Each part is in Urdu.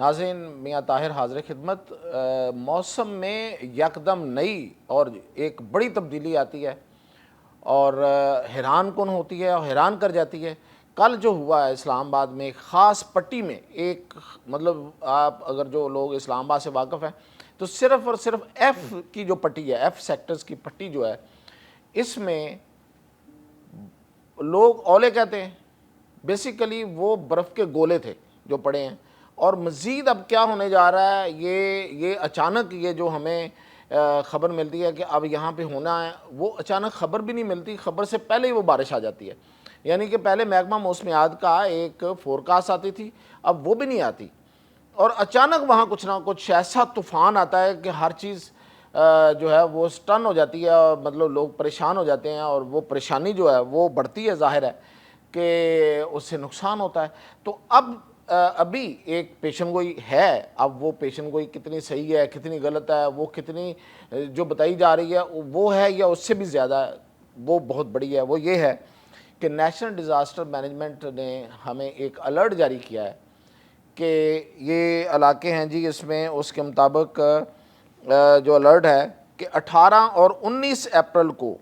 ناظرین، میاں طاہر حاضر خدمت۔ موسم میں یکدم نئی اور ایک بڑی تبدیلی آتی ہے اور حیران کن ہوتی ہے اور حیران کر جاتی ہے۔ کل جو ہوا ہے اسلام آباد میں ایک خاص پٹی میں، ایک مطلب آپ اگر جو لوگ اسلام آباد سے واقف ہیں تو صرف اور صرف ایف کی جو پٹی ہے، ایف سیکٹرز کی پٹی جو ہے، اس میں لوگ اولے کہتے ہیں، بیسیکلی وہ برف کے گولے تھے جو پڑے ہیں۔ اور مزید اب کیا ہونے جا رہا ہے، یہ اچانک یہ جو ہمیں خبر ملتی ہے کہ اب یہاں پہ ہونا ہے، وہ اچانک خبر بھی نہیں ملتی، خبر سے پہلے ہی وہ بارش آ جاتی ہے۔ یعنی کہ پہلے محکمہ موسمیات کا ایک فورکاسٹ آتی تھی، اب وہ بھی نہیں آتی، اور اچانک وہاں کچھ نہ کچھ ایسا طوفان آتا ہے کہ ہر چیز جو ہے وہ سٹن ہو جاتی ہے، اور مطلب لوگ پریشان ہو جاتے ہیں، اور وہ پریشانی جو ہے وہ بڑھتی ہے، ظاہر ہے کہ اس سے نقصان ہوتا ہے۔ تو ابھی ایک پیشن گوئی ہے، اب وہ پیشن گوئی کتنی صحیح ہے کتنی غلط ہے، وہ کتنی جو بتائی جا رہی ہے وہ ہے یا اس سے بھی زیادہ ہے، وہ بہت بڑی ہے۔ وہ یہ ہے کہ نیشنل ڈیزاسٹر مینجمنٹ نے ہمیں ایک الرٹ جاری کیا ہے کہ یہ علاقے ہیں جی، اس میں اس کے مطابق جو الرٹ ہے کہ 18 اور 19 اپریل کو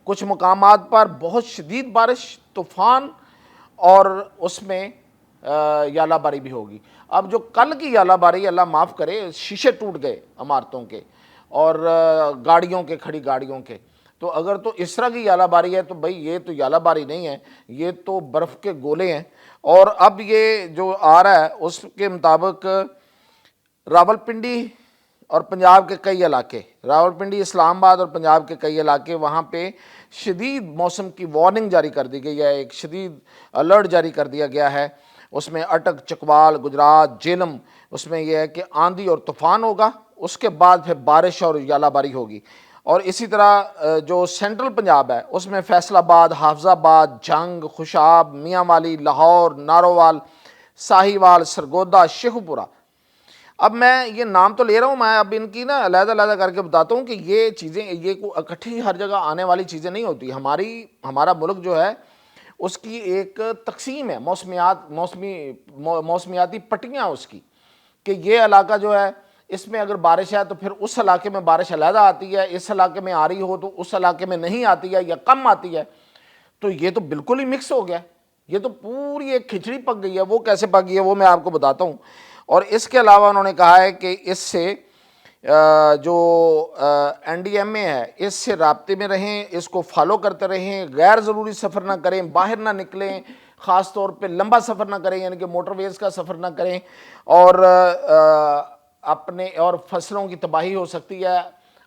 کچھ مقامات پر بہت شدید بارش، طوفان، اور اس میں یالہ باری بھی ہوگی۔ اب جو کل کی یالہ باری، اللہ معاف کرے، شیشے ٹوٹ گئے عمارتوں کے اور گاڑیوں کے، کھڑی گاڑیوں کے۔ تو اگر تو اس طرح کی یالہ باری ہے تو بھئی یہ تو یالہ باری نہیں ہے، یہ تو برف کے گولے ہیں۔ اور اب یہ جو آ رہا ہے اس کے مطابق راولپنڈی اور پنجاب کے کئی علاقے، راولپنڈی، اسلام آباد اور پنجاب کے کئی علاقے، وہاں پہ شدید موسم کی وارننگ جاری کر دی گئی ہے، ایک شدید الرٹ جاری کر دیا گیا ہے۔ اس میں اٹک، چکوال، گجرات، جہلم، اس میں یہ ہے کہ آندھی اور طوفان ہوگا، اس کے بعد پھر بارش اور یالہ باری ہوگی۔ اور اسی طرح جو سینٹرل پنجاب ہے اس میں فیصل آباد، حافظ آباد، جھنگ، خوشاب، میاں والی، لاہور، نارووال، ساہیوال، سرگودا، شیخو پورہ۔ اب میں یہ نام تو لے رہا ہوں، میں اب ان کی نا علیحدہ علیحدہ کر کے بتاتا ہوں کہ یہ چیزیں یہ اکٹھی ہر جگہ آنے والی چیزیں نہیں ہوتی۔ ہمارا ملک جو ہے اس کی ایک تقسیم ہے، موسمیاتی پٹیاں اس کی، کہ یہ علاقہ جو ہے اس میں اگر بارش ہے تو پھر اس علاقے میں بارش علیحدہ آتی ہے، اس علاقے میں آ رہی ہو تو اس علاقے میں نہیں آتی ہے یا کم آتی ہے۔ تو یہ تو بالکل ہی مکس ہو گیا، یہ تو پوری ایک کھچڑی پک گئی ہے۔ وہ کیسے پک گئی ہے وہ میں آپ کو بتاتا ہوں۔ اور اس کے علاوہ انہوں نے کہا ہے کہ اس سے جو این ڈی ایم اے ہے اس سے رابطے میں رہیں، اس کو فالو کرتے رہیں، غیر ضروری سفر نہ کریں، باہر نہ نکلیں، خاص طور پہ لمبا سفر نہ کریں، یعنی کہ موٹر ویز کا سفر نہ کریں، اور اپنے اور فصلوں کی تباہی ہو سکتی ہے،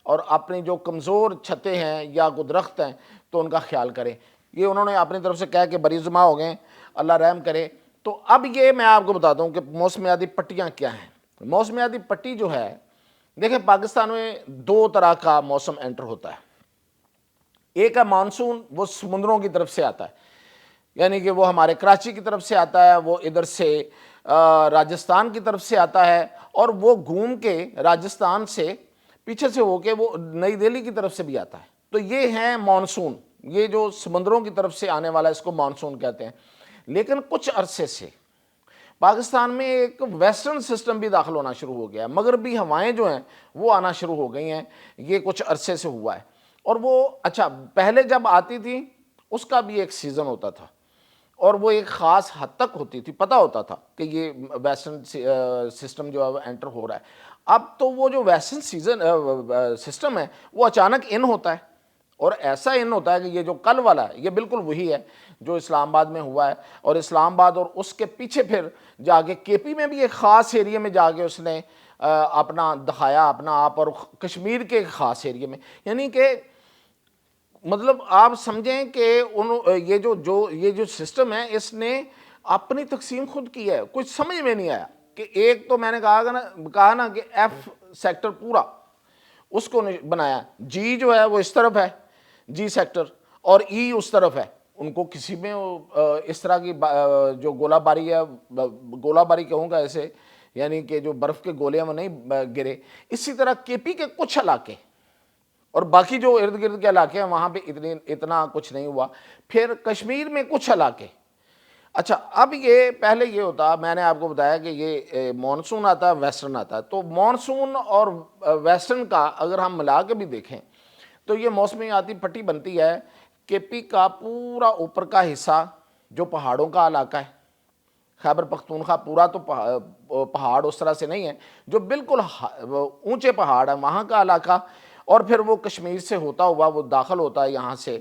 اور اپنی جو کمزور چھتیں ہیں یا کوئی درخت ہیں تو ان کا خیال کریں۔ یہ انہوں نے اپنی طرف سے کہا کہ بری زما ہو گئے، اللہ رحم کرے۔ تو اب یہ میں آپ کو بتاتا ہوں کہ موسمیاتی پٹیاں کیا ہیں۔ موسمیاتی پٹی جو ہے، دیکھیں پاکستان میں دو طرح کا موسم انٹر ہوتا ہے۔ ایک ہے مانسون، وہ سمندروں کی طرف سے آتا ہے، یعنی کہ وہ ہمارے کراچی کی طرف سے آتا ہے، وہ ادھر سے راجستھان کی طرف سے آتا ہے، اور وہ گھوم کے راجستھان سے پیچھے سے ہو کے وہ نئی دہلی کی طرف سے بھی آتا ہے۔ تو یہ ہیں مانسون، یہ جو سمندروں کی طرف سے آنے والا اس کو مانسون کہتے ہیں۔ لیکن کچھ عرصے سے پاکستان میں ایک ویسٹرن سسٹم بھی داخل ہونا شروع ہو گیا ہے، مغربی ہوائیں جو ہیں وہ آنا شروع ہو گئی ہیں، یہ کچھ عرصے سے ہوا ہے۔ اور وہ اچھا پہلے جب آتی تھی اس کا بھی ایک سیزن ہوتا تھا، اور وہ ایک خاص حد تک ہوتی تھی، پتہ ہوتا تھا کہ یہ ویسٹرن سسٹم جو ہے وہ انٹر ہو رہا ہے۔ اب تو وہ جو ویسٹرن سسٹم ہے وہ اچانک ان ہوتا ہے، اور ایسا ان ہوتا ہے کہ یہ جو کل والا ہے یہ بالکل وہی ہے جو اسلام آباد میں ہوا ہے، اور اسلام آباد اور اس کے پیچھے پھر جا کے کے پی میں بھی ایک خاص ایریے میں جا کے اس نے اپنا دکھایا اپنا آپ، اور کشمیر کے ایک خاص ایریے میں، یعنی کہ مطلب آپ سمجھیں کہ یہ جو سسٹم ہے اس نے اپنی تقسیم خود کی ہے، کچھ سمجھ میں نہیں آیا کہ ایک تو میں نے کہا نا کہ ایف سیکٹر پورا اس کو بنایا، جی جو ہے وہ اس طرف ہے، جی سیکٹر، اور ای اس طرف ہے، ان کو کسی میں اس طرح کی جو گولہ باری ہے، گولہ باری کہوں گا ایسے، یعنی کہ جو برف کے گولے ہیں وہ نہیں گرے۔ اسی طرح کے پی کے کچھ علاقے اور باقی جو ارد گرد کے علاقے ہیں وہاں پہ اتنا کچھ نہیں ہوا۔ پھر کشمیر میں کچھ علاقے، اچھا اب یہ پہلے یہ ہوتا، میں نے آپ کو بتایا کہ یہ مانسون آتا ہے، ویسٹرن آتا ہے، تو مانسون اور ویسٹرن کا اگر ہم ملا کے بھی دیکھیں تو یہ موسمیاتی پٹی بنتی ہے کے پی کا پورا اوپر کا حصہ جو پہاڑوں کا علاقہ ہے، خیبر پختونخوا پورا تو پہاڑ اس طرح سے نہیں ہے، جو بالکل اونچے پہاڑ ہیں وہاں کا علاقہ، اور پھر وہ کشمیر سے ہوتا ہوا وہ داخل ہوتا ہے یہاں سے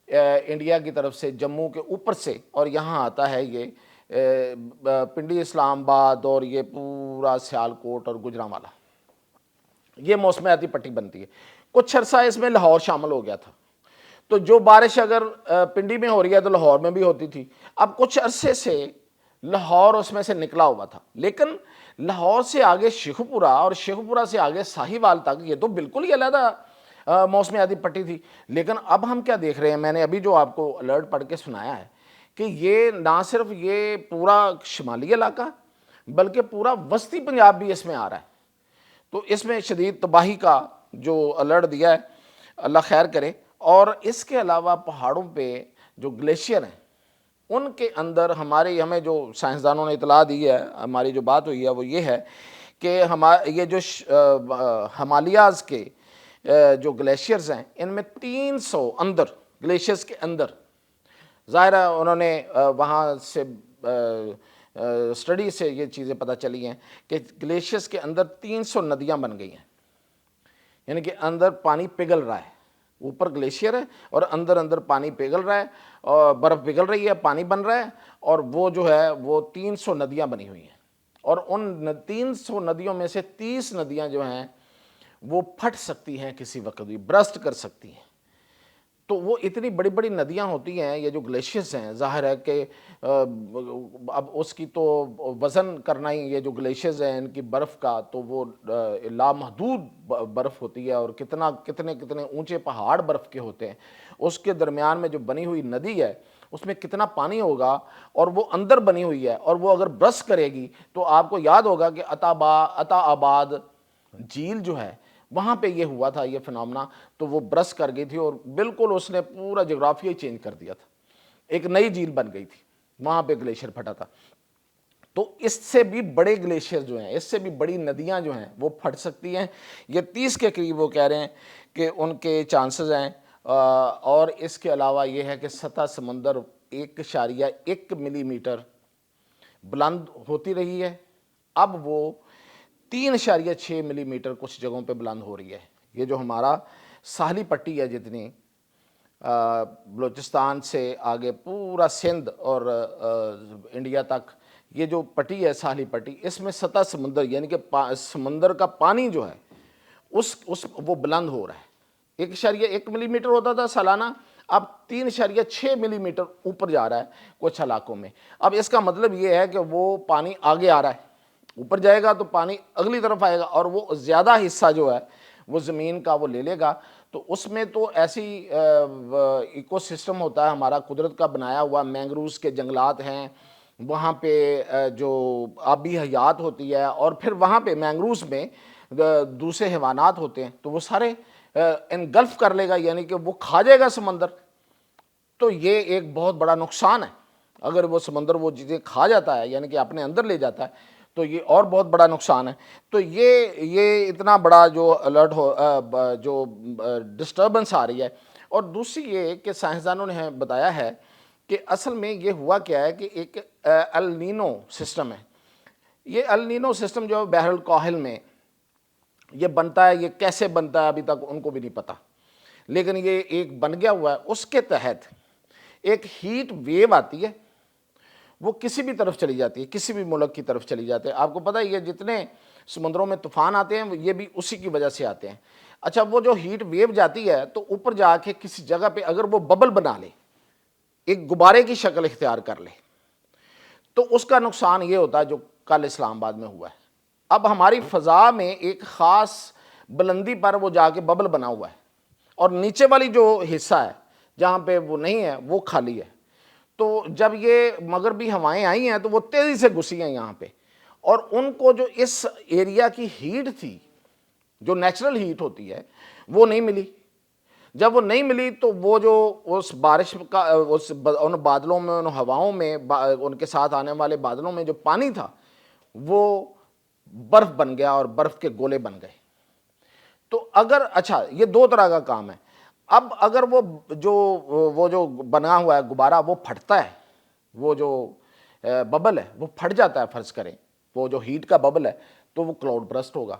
انڈیا کی طرف سے جموں کے اوپر سے، اور یہاں آتا ہے یہ پنڈی اسلام آباد اور یہ پورا سیالکوٹ اور گجرانوالہ، یہ موسمیاتی پٹی بنتی ہے۔ کچھ عرصہ اس میں لاہور شامل ہو گیا تھا، تو جو بارش اگر پنڈی میں ہو رہی ہے تو لاہور میں بھی ہوتی تھی۔ اب کچھ عرصے سے لاہور اس میں سے نکلا ہوا تھا، لیکن لاہور سے آگے شیخو پورہ اور شیخو پورہ سے آگے ساہیوال تک یہ تو بالکل ہی علیحدہ موسمیاتی پٹی تھی۔ لیکن اب ہم کیا دیکھ رہے ہیں، میں نے ابھی جو آپ کو الرٹ پڑھ کے سنایا ہے کہ یہ نہ صرف یہ پورا شمالی علاقہ بلکہ پورا وسطی پنجاب بھی اس میں آ رہا ہے، تو اس میں شدید تباہی کا جو الرٹ دیا ہے، اللہ خیر کرے۔ اور اس کے علاوہ پہاڑوں پہ جو گلیشیئر ہیں ان کے اندر ہمیں جو سائنسدانوں نے اطلاع دی ہے، ہماری جو بات ہوئی ہے وہ یہ ہے کہ یہ جو ہمالیاز کے جو گلیشیئرز ہیں ان میں 300 اندر گلیشیئرز کے اندر، ظاہر ہے انہوں نے وہاں سے اسٹڈی سے یہ چیزیں پتہ چلی ہیں کہ گلیشیئرز کے اندر 300 ندیاں بن گئی ہیں، یعنی کہ اندر پانی پگھل رہا ہے، اوپر گلیشیئر ہے اور اندر پانی پگھل رہا ہے، اور برف پگھل رہی ہے، پانی بن رہا ہے، اور وہ جو ہے وہ 300 ندیاں بنی ہوئی ہیں، اور ان 300 ندیوں میں سے 30 ندیاں جو ہیں وہ پھٹ سکتی ہیں، کسی وقت بھی برسٹ کر سکتی ہیں۔ تو وہ اتنی بڑی بڑی ندیاں ہوتی ہیں، یہ جو گلیشیئرز ہیں، ظاہر ہے کہ اب اس کی تو وزن کرنا ہی، یہ جو گلیشیئرز ہیں ان کی برف کا تو وہ لامحدود برف ہوتی ہے، اور کتنے اونچے پہاڑ برف کے ہوتے ہیں، اس کے درمیان میں جو بنی ہوئی ندی ہے اس میں کتنا پانی ہوگا، اور وہ اندر بنی ہوئی ہے، اور وہ اگر برس کرے گی تو آپ کو یاد ہوگا کہ عطا آباد جھیل جو ہے وہاں پہ یہ ہوا تھا، یہ فنامنا، تو وہ برس کر گئی تھی اور بالکل اس نے پورا جغرافیہ چینج کر دیا تھا، ایک نئی جھیل بن گئی تھی، وہاں پہ گلیشیئر پھٹا تھا۔ تو اس سے بھی بڑے گلیشیئر جو ہیں، اس سے بھی بڑی ندیاں جو ہیں وہ پھٹ سکتی ہیں، یہ 30 کے قریب وہ کہہ رہے ہیں کہ ان کے چانسز ہیں۔ اور اس کے علاوہ یہ ہے کہ سطح سمندر 1.1 ملی میٹر بلند ہوتی رہی ہے، اب وہ 3.6 ملی میٹر کچھ جگہوں پہ بلند ہو رہی ہے۔ یہ جو ہمارا ساحلی پٹی ہے، جتنی بلوچستان سے آگے پورا سندھ اور انڈیا تک یہ جو پٹی ہے ساحلی پٹی، اس میں سطح سمندر یعنی کہ سمندر کا پانی جو ہے وہ بلند ہو رہا ہے۔ 1.1 ملی میٹر ہوتا تھا سالانہ، اب 3.6 ملی میٹر اوپر جا رہا ہے کچھ علاقوں میں۔ اب اس کا مطلب یہ ہے کہ وہ پانی آگے آ رہا ہے، اوپر جائے گا تو پانی اگلی طرف آئے گا، اور وہ زیادہ حصہ جو ہے وہ زمین کا وہ لے لے گا۔ تو اس میں تو ایسی ایکو سسٹم ہوتا ہے ہمارا قدرت کا بنایا ہوا، مینگرووز کے جنگلات ہیں وہاں پہ، جو آبی حیات ہوتی ہے، اور پھر وہاں پہ مینگرووز میں دوسرے حیوانات ہوتے ہیں، تو وہ سارے انگلف کر لے گا، یعنی کہ وہ کھا جائے گا سمندر۔ تو یہ ایک بہت بڑا نقصان ہے، اگر وہ سمندر وہ چیزیں کھا جاتا ہے یعنی کہ اپنے اندر لے جاتا ہے تو یہ اور بہت بڑا نقصان ہے۔ تو یہ اتنا بڑا جو الرٹ جو ڈسٹربنس آ رہی ہے۔ اور دوسری یہ کہ سائنسدانوں نے بتایا ہے کہ اصل میں یہ ہوا کیا ہے کہ ایک ایل نینو سسٹم ہے۔ یہ ایل نینو سسٹم جو بحر الکاہل میں یہ بنتا ہے، یہ کیسے بنتا ہے ابھی تک ان کو بھی نہیں پتا، لیکن یہ ایک بن گیا ہوا ہے۔ اس کے تحت ایک ہیٹ ویو آتی ہے، وہ کسی بھی طرف چلی جاتی ہے، کسی بھی ملک کی طرف چلی جاتی ہے۔ آپ کو پتہ ہے یہ جتنے سمندروں میں طوفان آتے ہیں یہ بھی اسی کی وجہ سے آتے ہیں۔ اچھا، وہ جو ہیٹ ویو جاتی ہے تو اوپر جا کے کسی جگہ پہ اگر وہ ببل بنا لے، ایک غبارے کی شکل اختیار کر لے، تو اس کا نقصان یہ ہوتا ہے جو کل اسلام آباد میں ہوا ہے۔ اب ہماری فضا میں ایک خاص بلندی پر وہ جا کے ببل بنا ہوا ہے، اور نیچے والی جو حصہ ہے جہاں پہ وہ نہیں ہے وہ خالی ہے۔ تو جب یہ مغربی ہوائیں آئی ہیں تو وہ تیزی سے گھسی ہیں یہاں پہ، اور ان کو جو اس ایریا کی ہیٹ تھی، جو نیچرل ہیٹ ہوتی ہے، وہ نہیں ملی۔ جب وہ نہیں ملی تو وہ جو اس بارش کا ان بادلوں میں، ان ہواؤں میں، ان کے ساتھ آنے والے بادلوں میں جو پانی تھا وہ برف بن گیا اور برف کے گولے بن گئے۔ تو اگر اچھا یہ دو طرح کا کام ہے۔ اب اگر وہ جو بنا ہوا ہے غبارہ وہ پھٹتا ہے، وہ جو ببل ہے وہ پھٹ جاتا ہے، فرض کریں وہ جو ہیٹ کا ببل ہے، تو وہ کلاؤڈ برسٹ ہوگا۔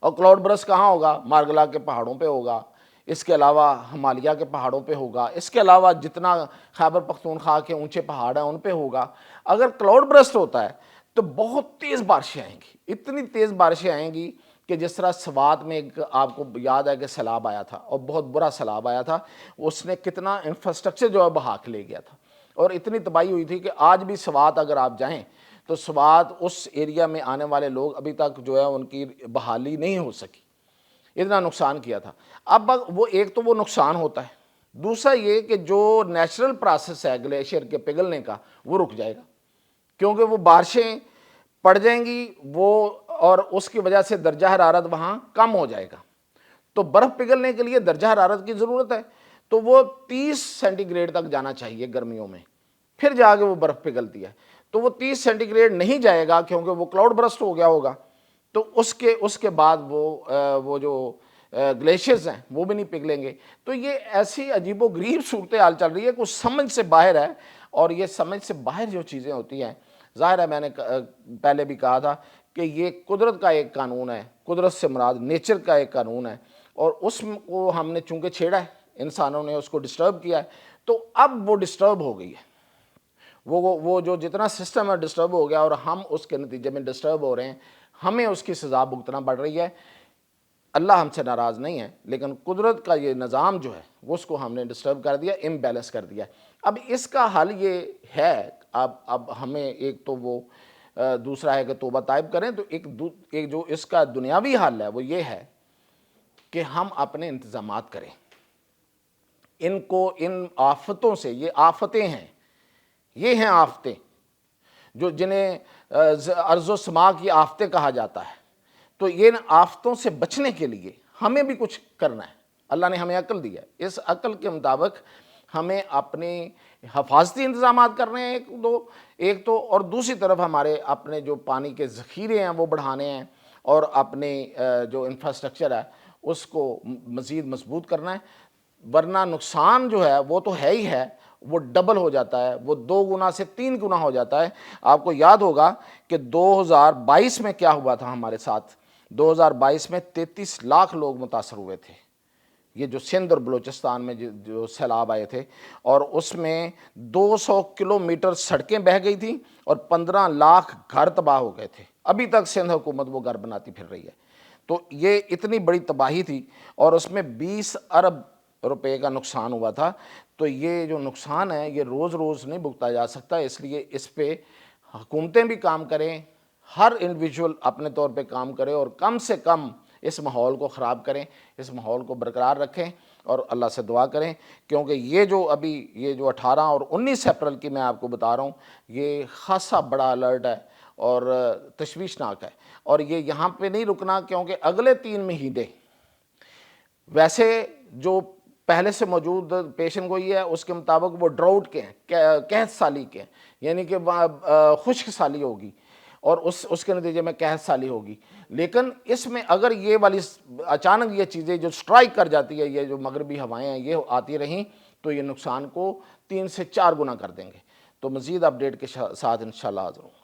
اور کلاؤڈ برسٹ کہاں ہوگا؟ مارگلا کے پہاڑوں پہ ہوگا، اس کے علاوہ ہمالیہ کے پہاڑوں پہ ہوگا، اس کے علاوہ جتنا خیبر پختونخوا کے اونچے پہاڑ ہیں ان پہ ہوگا۔ اگر کلاؤڈ برسٹ ہوتا ہے تو بہت تیز بارشیں آئیں گی، اتنی تیز بارشیں آئیں گی کہ جس طرح سوات میں ایک آپ کو یاد ہے کہ سیلاب آیا تھا، اور بہت برا سیلاب آیا تھا، اس نے کتنا انفراسٹرکچر جو ہے بہا کے لے گیا تھا، اور اتنی تباہی ہوئی تھی کہ آج بھی سوات اگر آپ جائیں تو سوات اس ایریا میں آنے والے لوگ ابھی تک جو ہے ان کی بحالی نہیں ہو سکی، اتنا نقصان کیا تھا۔ اب وہ ایک تو وہ نقصان ہوتا ہے، دوسرا یہ کہ جو نیچرل پروسیس ہے گلیشیئر کے پگھلنے کا وہ رک جائے گا، کیونکہ وہ بارشیں پڑ جائیں گی وہ، اور اس کی وجہ سے درجہ حرارت وہاں کم ہو جائے گا۔ تو برف پگھلنے کے لیے درجہ حرارت کی ضرورت ہے، تو وہ 30 سینٹی گریڈ تک جانا چاہیے گرمیوں میں، پھر جا کے وہ برف پگھلتی ہے۔ تو وہ 30 سینٹی گریڈ نہیں جائے گا کیونکہ وہ کلاؤڈ برسٹ ہو گیا ہوگا، تو اس کے بعد وہ جو گلیشیئرز ہیں وہ بھی نہیں پگھلیں گے۔ تو یہ ایسی عجیب و غریب صورتحال چل رہی ہے، کچھ سمجھ سے باہر ہے، اور یہ سمجھ سے باہر جو چیزیں ہوتی ہیں، ظاہر ہے میں نے پہلے بھی کہا تھا کہ یہ قدرت کا ایک قانون ہے، قدرت سے مراد نیچر کا ایک قانون ہے، اور اس کو ہم نے چونکہ چھیڑا ہے، انسانوں نے اس کو ڈسٹرب کیا ہے، تو اب وہ ڈسٹرب ہو گئی ہے، وہ جو جتنا سسٹم ہے ڈسٹرب ہو گیا، اور ہم اس کے نتیجے میں ڈسٹرب ہو رہے ہیں، ہمیں اس کی سزا بھگتنا پڑ رہی ہے۔ اللہ ہم سے ناراض نہیں ہے، لیکن قدرت کا یہ نظام جو ہے اس کو ہم نے ڈسٹرب کر دیا، امبیلنس کر دیا۔ اب اس کا حل یہ ہے، اب ہمیں ایک تو وہ دوسرا ہے کہ توبہ طائب کریں، تو ایک جو اس کا دنیاوی حل ہے وہ یہ ہے کہ ہم اپنے انتظامات کریں، ان آفتوں سے، یہ آفتیں ہیں، یہ ہیں آفتیں جنہیں ارض و سما کی آفتیں کہا جاتا ہے۔ تو ان آفتوں سے بچنے کے لیے ہمیں بھی کچھ کرنا ہے۔ اللہ نے ہمیں عقل دی ہے، اس عقل کے مطابق ہمیں اپنے حفاظتی انتظامات کرنے ہیں ایک تو، اور دوسری طرف ہمارے اپنے جو پانی کے ذخیرے ہیں وہ بڑھانے ہیں، اور اپنے جو انفراسٹرکچر ہے اس کو مزید مضبوط کرنا ہے، ورنہ نقصان جو ہے وہ تو ہے ہی ہے، وہ ڈبل ہو جاتا ہے، وہ 2 گنا سے 3 گنا ہو جاتا ہے۔ آپ کو یاد ہوگا کہ 2022 میں کیا ہوا تھا ہمارے ساتھ؟ 2022 میں 33 لاکھ لوگ متاثر ہوئے تھے، یہ جو سندھ اور بلوچستان میں جو سیلاب آئے تھے، اور اس میں 200 کلومیٹر سڑکیں بہہ گئی تھیں اور 15 لاکھ گھر تباہ ہو گئے تھے۔ ابھی تک سندھ حکومت وہ گھر بناتی پھر رہی ہے۔ تو یہ اتنی بڑی تباہی تھی، اور اس میں 20 ارب روپے کا نقصان ہوا تھا۔ تو یہ جو نقصان ہے یہ روز روز نہیں بھگتا جا سکتا، اس لیے اس پہ حکومتیں بھی کام کریں، ہر انڈیویجول اپنے طور پہ کام کرے، اور کم سے کم اس ماحول کو خراب کریں، اس ماحول کو برقرار رکھیں، اور اللہ سے دعا کریں، کیونکہ یہ جو 18 اور 19 اپریل کی میں آپ کو بتا رہا ہوں، یہ خاصا بڑا الرٹ ہے اور تشویشناک ہے، اور یہ یہاں پہ نہیں رکنا، کیونکہ اگلے 3 مہینے ویسے جو پہلے سے موجود پیشن گوئی ہے اس کے مطابق وہ ڈراؤٹ کے ہیں، قحط سالی کے ہیں، یعنی کہ خشک سالی ہوگی، اور اس کے نتیجے میں قحط سالی ہوگی۔ لیکن اس میں اگر یہ والی اچانک یہ چیزیں جو سٹرائک کر جاتی ہے، یہ جو مغربی ہوائیں ہیں یہ آتی رہیں، تو یہ نقصان کو 3 سے 4 گنا کر دیں گے۔ تو مزید اپڈیٹ کے ساتھ انشاءاللہ حاضر ہوں۔